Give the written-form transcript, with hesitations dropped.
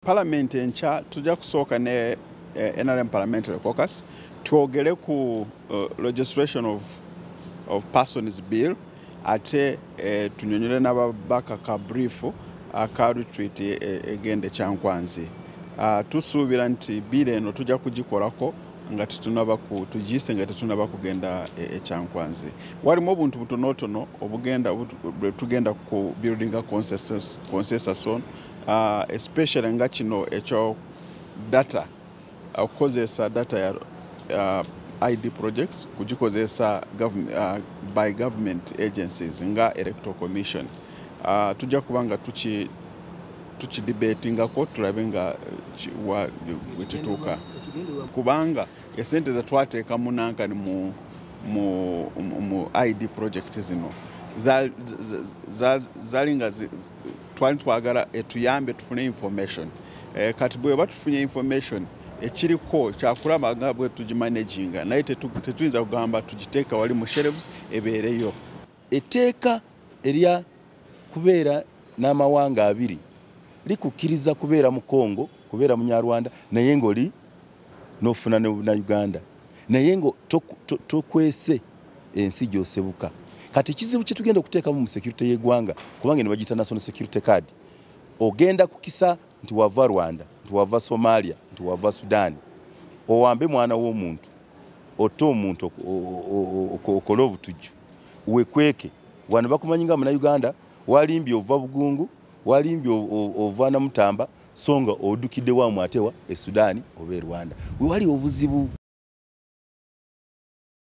Parliament encha tujja kusooka ne NRM Parliamentary Caucus twogere ku registration of persons bill ate tunyonyole n'ababaka ka brief aka retreat egende Kyankwanzi. Tusuubira nti bill eno tujja kugikolako nga tetunaba tugiyise nga tetunaba kugenda Kyankwanzi. Walimu obuntu butonotono tugenda ku building consensus on especially nga kino ekyo data okukozesa data ya ID projects kugikozesa by government agencies nga Electoral Commission. Tujja kubanga tuki debatingako tulabe nga wetituuka kubanga esente ze twateeka munankani mu ID project zino zalinga twali twagala etuyambe tufune information kati bwe batufunye information ekiriko kyakulaba nga bwe tugimanaginga naye tetuyinza kugamba tugiteeka wali mu shelves ebeereyo. Etteeka erya kubeera n'amawanga abiri likukkiriza kubeera mu Congo kubeera mu Nyarwanda naye ng'oli n'ofuna ne Uganda naye ngo tokwese ensi gy'osebuka. Kati kizibu kye tugenda okuteekamu mu security y'eggwanga kubanga ne bagiyita national security card ogenda kukisa nti wava Rwanda nti wava Somalia nti wava Sudan owambe mwana w'omuntu oto omuntu okola obutujju wekweke wano bakumanyinga mu Uganda walimbye ova Bugungu walimbye ova Namutamba songa odukidde wa mwatewa e Sudan oba e Rwanda we wali obuzibu.